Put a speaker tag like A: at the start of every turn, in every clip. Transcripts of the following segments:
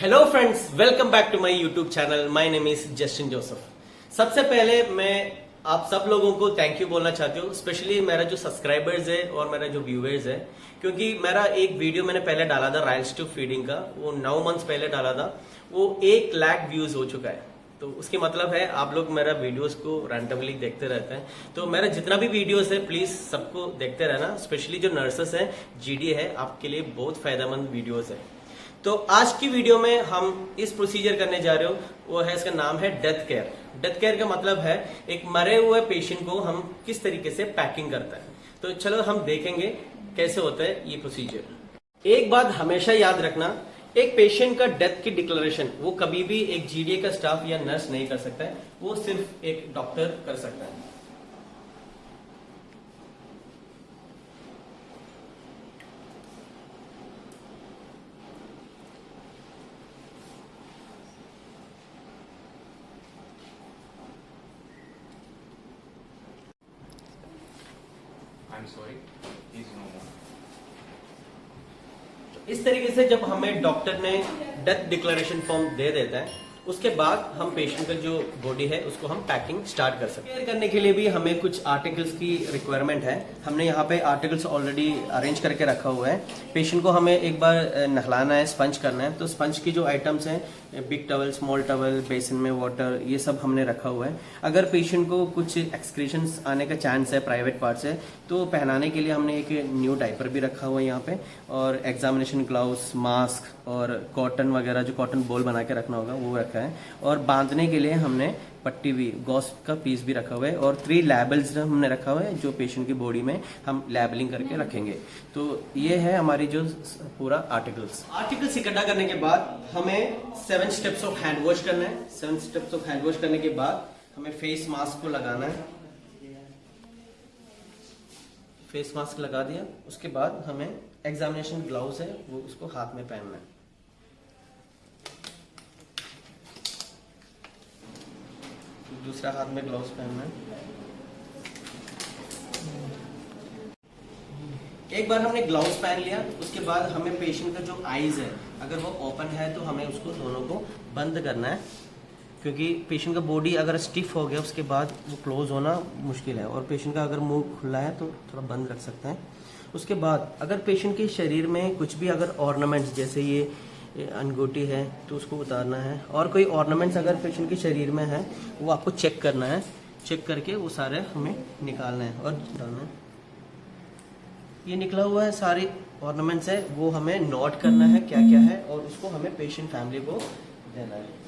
A: Hello friends, welcome back to my YouTube channel. My name is Justin Joseph. सबसे पहले मैं आप सब लोगों को थैंक यू बोलना चाहती हूँ, स्पेशली मेरा जो सब्सक्राइबर्स है और मेरा जो व्यूअर्स है, क्योंकि मेरा एक वीडियो मैंने पहले डाला था राइल्स टू फीडिंग का, वो 9 मंथ्स पहले डाला था, वो 1 लाख व्यूज हो चुका है। तो उसके मतलब है आप लोग मेरा वीडियोस को रैंडमली देखते रहते हैं। तो मेरा जितना भी वीडियोस है प्लीज सबको देखते रहना, स्पेशली जो नर्सेस है, जीडी है, आपके लिए बहुत फायदेमंद वीडियोस है। तो आज की वीडियो में हम इस प्रोसीजर करने जा रहे हो, वो है, इसका नाम है डेथ केयर। डेथ केयर का मतलब है एक मरे हुए पेशेंट को हम किस तरीके से पैकिंग करता है। तो चलो हम देखेंगे कैसे होता है ये प्रोसीजर। एक बात हमेशा याद रखना, एक पेशेंट का डेथ की डिक्लेरेशन वो कभी भी एक जीडीए का स्टाफ या नर्स नहीं कर सकता है, वो सिर्फ एक डॉक्टर कर सकता है।
B: I'm sorry, he's no more.
A: इस तरीके से जब हमें डॉक्टर ने डेथ डिक्लेरेशन फॉर्म दे देता है, उसके बाद हम पेशेंट का जो बॉडी है उसको हम पैकिंग स्टार्ट कर सकते हैं। केयर करने के लिए भी हमें कुछ आर्टिकल्स की रिक्वायरमेंट है। हमने यहाँ पे आर्टिकल्स ऑलरेडी अरेंज करके रखा हुआ है। पेशेंट को हमें एक बार नहलाना है, स्पंज करना है, तो स्पंज की जो आइटम्स हैं, big towel, small towel, basin में वाटर, ये सब हमने रखा हुआ है। अगर पेशेंट को कुछ एक्सक्रीशंस आने का चांस है प्राइवेट पार्ट से, तो पहनाने के लिए हमने एक न्यू डायपर भी रखा हुआ है यहाँ पे, और एग्जामिनेशन ग्लव्स, मास्क और कॉटन वगैरह, जो कॉटन बॉल बना के रखना होगा वो रखा है। और बांधने के लिए हमने पट्टी भी, गॉस का पीस भी रखा हुआ है, और 3 लेबल्स हमने रखा हुआ है जो पेशेंट की बॉडी में हम लेबलिंग करके रखेंगे। तो ये है हमारी जो पूरा आर्टिकल्स इकट्ठा करने के बाद हमें 7 स्टेप्स ऑफ हैंड वॉश करना है। 7 स्टेप्स ऑफ हैंड वॉश करने के बाद हमें फेस मास्क को लगाना है। फेस मास्क लगा दिया, उसके बाद हमें एग्जामिनेशन ग्लव्स है वो उसको हाथ में पहनना है। दूसरा हाथ में ग्लव्स पहनना है। एक बार हमने ग्लव्स पहन लिया, उसके बाद हमें पेशेंट का जो आईज है, अगर वो ओपन है तो हमें उसको दोनों को बंद करना है, क्योंकि पेशेंट का बॉडी अगर स्टिफ हो गया उसके बाद वो क्लोज होना मुश्किल है, और पेशेंट का अगर मुंह खुला है तो थोड़ा बंद रख सकते हैं। उसके बाद अगर पेशेंट के शरीर में कुछ भी अगर ऑर्नामेंट्स, जैसे ये अंगूठी है, तो उसको उतारना है, और कोई ऑर्नामेंट्स अगर पेशेंट के शरीर में है वो आपको चेक करना है। चेक करके वो सारे हमें निकालना है और डालना है। ये निकला हुआ है सारे ऑर्नामेंट्स है, वो हमें नोट करना है क्या क्या है, और उसको हमें पेशेंट फैमिली को देना है।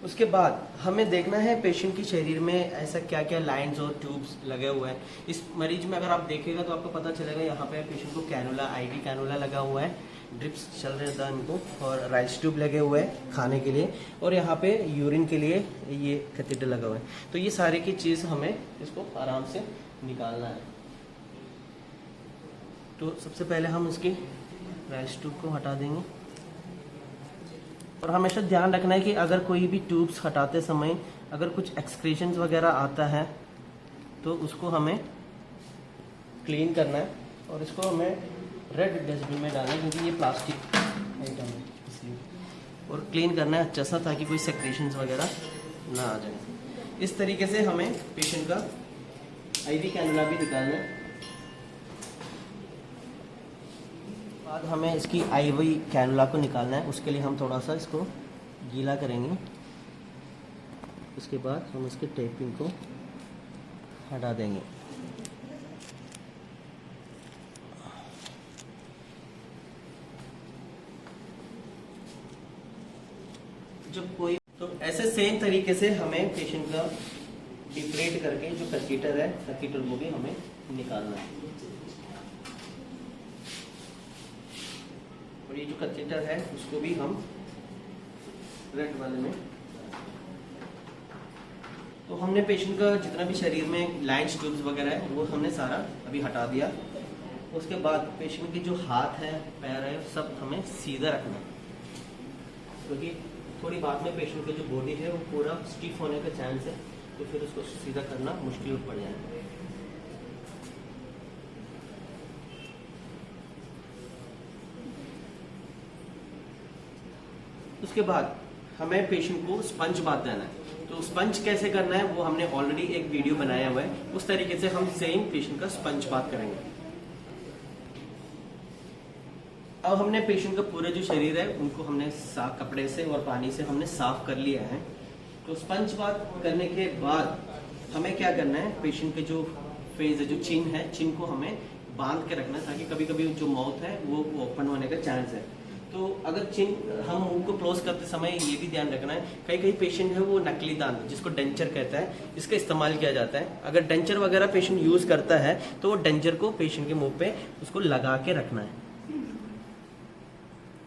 A: उसके बाद हमें देखना है पेशेंट के शरीर में ऐसा क्या क्या लाइंस और ट्यूब्स लगे हुए हैं। इस मरीज में अगर आप देखेगा तो आपको पता चलेगा, यहाँ पे पेशेंट को कैनुला, आईवी कैनुला लगा हुआ है, ड्रिप्स चल रहे था इनको, और राइस ट्यूब लगे हुए हैं खाने के लिए, और यहाँ पे यूरिन के लिए ये कैथेटर लगा हुआ है। तो ये सारी की चीज़ हमें इसको आराम से निकालना है। तो सबसे पहले हम इसकी राइस ट्यूब को हटा देंगे, और हमेशा ध्यान रखना है कि अगर कोई भी ट्यूब्स हटाते समय अगर कुछ एक्सक्रीशंस वगैरह आता है तो उसको हमें क्लीन करना है, और इसको हमें रेड डस्टबिन में डालना है, क्योंकि ये प्लास्टिक आइटम है इसलिए, और क्लीन करना है अच्छा सा, ताकि कोई सेक्रेशंस वगैरह ना आ जाए। इस तरीके से हमें पेशेंट का आईवी कैनुला भी निकालना है। बाद हमें इसकी आईवी कैनुला को निकालना है, उसके लिए हम थोड़ा सा इसको गीला करेंगे। उसके बाद हम इसके टेपिंग को हटा देंगे। जब कोई, तो ऐसे सेम तरीके से हमें पेशेंट का डिपरेट करके जो कैथेटर है, कैथेटर को भी हमें निकालना है। और ये जो कैथेटर है उसको भी हम रेड वाले में, तो हमने पेशेंट का जितना भी शरीर में लाइंस, ट्यूब्स वगैरह है वो हमने सारा अभी हटा दिया। उसके बाद पेशेंट के जो हाथ है, पैर है, सब हमें सीधा रखना है, क्योंकि थोड़ी बाद में पेशेंट का जो बॉडी है वो पूरा स्टिफ होने का चांस है, तो फिर उसको सीधा करना मुश्किल पड़ जाएगा। उसके बाद हमें पेशेंट को स्पंज बाथ देना है। तो स्पंज कैसे करना है वो हमने ऑलरेडी एक वीडियो बनाया हुआ है, उस तरीके से हम सेम पेशेंट का स्पंज बाथ करेंगे। अब हमने पेशेंट का पूरा जो शरीर है उनको हमने साफ कपड़े से और पानी से हमने साफ कर लिया है। तो स्पंज बाथ करने के बाद हमें क्या करना है, पेशेंट के जो फेस है, जो चिन है, चिन को हमें बांध के रखना है, ताकि कभी कभी जो माउथ है वो ओपन होने का चांस है। तो अगर चिन हम मुंह को क्लोज करते समय ये भी ध्यान रखना है, कई कई पेशेंट है वो नकली दांत जिसको डेंचर कहता है, इसका इस्तेमाल किया जाता है। अगर डेंचर वगैरह पेशेंट यूज करता है तो वो डेंचर को पेशेंट के मुंह पे उसको लगा के रखना है।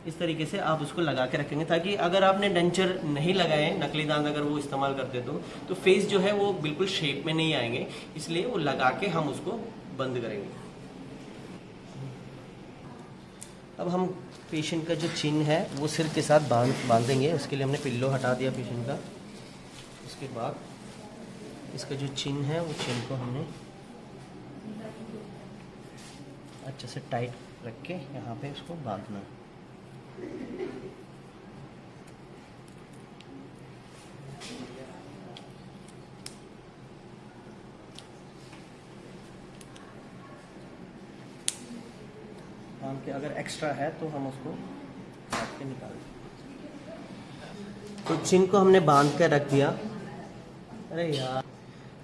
A: इस तरीके से आप उसको लगा के रखेंगे, ताकि अगर आपने डेंचर नहीं लगाए, नकली दांत अगर वो इस्तेमाल करते तो फेस जो है वो बिल्कुल शेप में नहीं आएंगे, इसलिए वो लगा के हम उसको बंद करेंगे। अब हम पेशेंट का जो चिन है वो सिर के साथ बांधेंगे। उसके लिए हमने पिल्लो हटा दिया पेशेंट का। उसके बाद इसका जो चिन है वो चिन को हमने अच्छे से टाइट रख के यहाँ पे उसको बांधना है। बांध के अगर एक्स्ट्रा है तो हम उसको काट के निकाल दें। तो चिन को हमने बांध के रख दिया। अरे यार,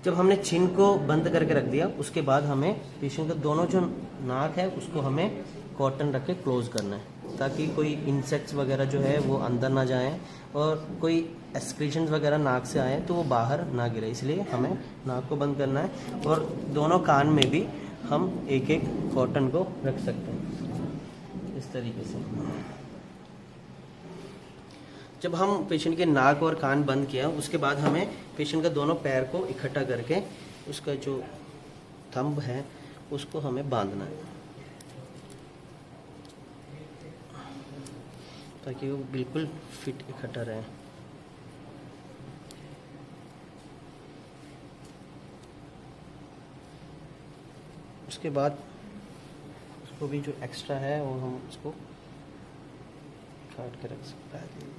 A: जब हमने चिन को बंद करके रख दिया उसके बाद हमें पेशेंट का दोनों जो नाक है उसको हमें कॉटन रख के क्लोज करना है, ताकि कोई इंसेक्ट्स वगैरह जो है वो अंदर ना जाएं और कोई एक्सक्रीशंस वगैरह नाक से आए तो वो बाहर ना गिरे, इसलिए हमें नाक को बंद करना है। और दोनों कान में भी हम एक एक कॉटन को रख सकते हैं इस तरीके से। जब हम पेशेंट के नाक और कान बंद किया उसके बाद हमें पेशेंट का दोनों पैर को इकट्ठा करके उसका जो थंब है उसको हमें बांधना है, ताकि वो बिल्कुल फिट इकट्ठा रहे। उसके बाद उसको भी जो एक्स्ट्रा है वो हम उसको काट के रख सकते हैं।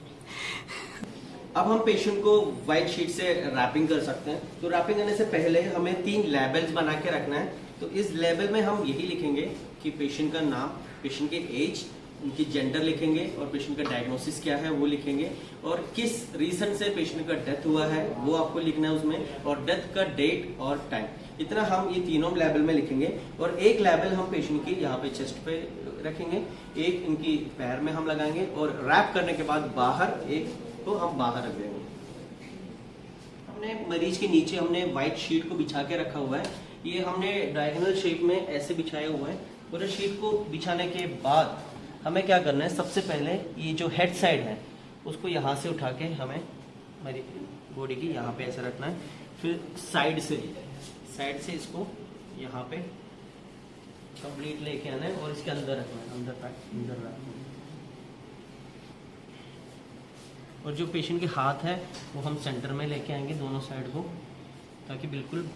A: अब हम पेशेंट को व्हाइट शीट से रैपिंग कर सकते हैं। तो रैपिंग करने से पहले हमें 3 लेबल्स बना के रखना है। तो इस लेबल में हम यही लिखेंगे कि पेशेंट का नाम, पेशेंट की एज, उनकी जेंडर लिखेंगे और पेशेंट का डायग्नोसिस क्या है वो लिखेंगे, और किस रीजन से पेशेंट का डेथ हुआ है वो आपको लिखना है उसमें, और डेथ का डेट और टाइम। इतना हम ये तीनों लेबल में लिखेंगे। और एक लेबल हम पेशेंट की यहाँ पे चेस्ट पे रखेंगे, एक इनकी पैर में हम लगाएंगे, और रैप करने के बाद बाहर एक को हम बाहर रख देंगे। हमने मरीज के नीचे हमने व्हाइट शीट को बिछा के रखा हुआ है। ये हमने डायगोनल शेप में ऐसे बिछाया हुआ है। पूरे शीट को बिछाने के बाद हमें क्या करना है, सबसे पहले ये जो हेड साइड है उसको यहाँ से उठा के हमें हमारी बॉडी की यहाँ पे ऐसे रखना है। फिर साइड से इसको यहाँ पे कंप्लीट लेके आना है और इसके अंदर रखना है, अंदर रखना है। और जो पेशेंट के हाथ है वो हम सेंटर में लेके आएंगे दोनों साइड को, ताकि बिल्कुल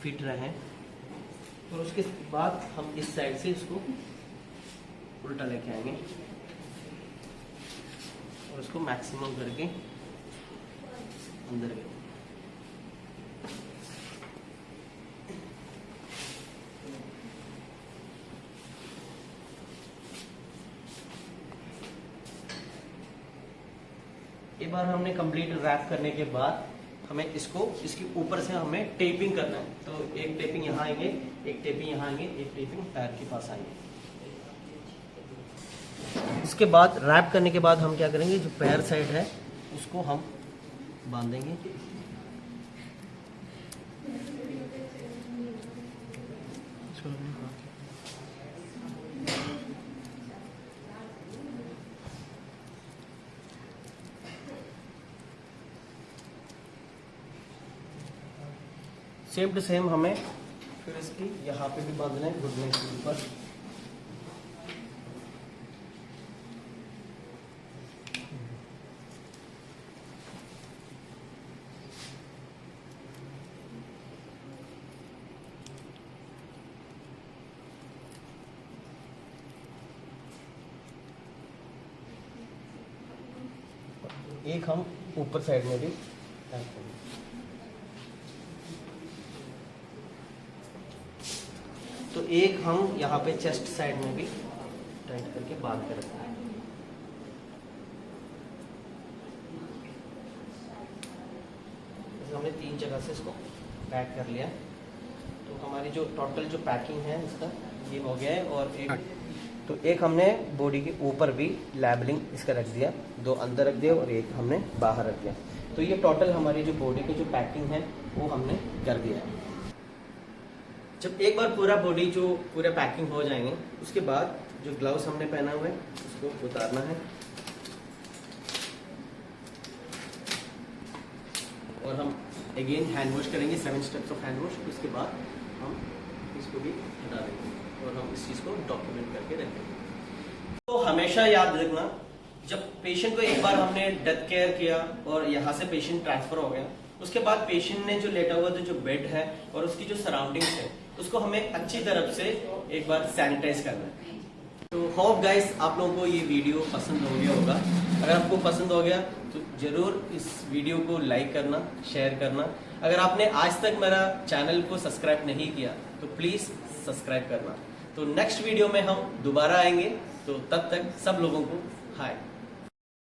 A: फिट रहे। और उसके बाद हम इस साइड से इसको उल्टा लेके आएंगे और इसको मैक्सिमम करके अंदर ले। एक बार हमने कंप्लीट रैप करने के बाद हमें इसको इसके ऊपर से हमें टेपिंग करना है। तो एक टेपिंग यहाँ आएंगे, एक टेपिंग यहाँ आएंगे, एक टेपिंग पैर के पास आएंगे। इसके बाद रैप करने के बाद हम क्या करेंगे, जो पैर साइड है उसको हम बांधेंगे। सेम टू सेम हमें फिर इसकी यहाँ पे भी बांधना है, घुटने के ऊपर। एक हम ऊपर साइड में भी टाइट करेंगे। तो एक हम यहाँ पे चेस्ट साइड में भी टाइट करके बांध के रखते हैं। हमने 3 जगह से इसको पैक कर लिया। तो हमारी जो टोटल जो पैकिंग है इसका ये हो गया है। और एक हमने बॉडी के ऊपर भी लेबलिंग इसका रख दिया, 2 अंदर रख दिया और एक हमने बाहर रख दिया। तो ये टोटल हमारी जो बॉडी की जो पैकिंग है वो हमने कर दिया है। जब एक बार पूरा बॉडी जो पूरा पैकिंग हो जाएंगे उसके बाद जो ग्लव्स हमने पहना हुआ है उसको उतारना है और हम अगेन हैंड वॉश करेंगे, 7 स्टेप्स ऑफ हैंड वॉश। उसके बाद हम इसको भी हटा देंगे और हम इस चीज़ को डॉक्यूमेंट करके रखेंगे। तो हमेशा याद रखना, जब पेशेंट को एक बार हमने डेथ केयर किया और यहाँ से पेशेंट ट्रांसफर हो गया, उसके बाद पेशेंट ने जो लेटा हुआ जो बेड है और उसकी जो सराउंडिंग्स है उसको हमें अच्छी तरह से एक बार सैनिटाइज करना है। तो होप गाइस आप लोगों को ये वीडियो पसंद हो गया होगा। अगर आपको पसंद हो गया तो जरूर इस वीडियो को लाइक करना, शेयर करना। अगर आपने आज तक मेरा चैनल को सब्सक्राइब नहीं किया तो प्लीज सब्सक्राइब करना। तो नेक्स्ट वीडियो में हम दोबारा आएंगे, तो तब तक सब लोगों को हाय।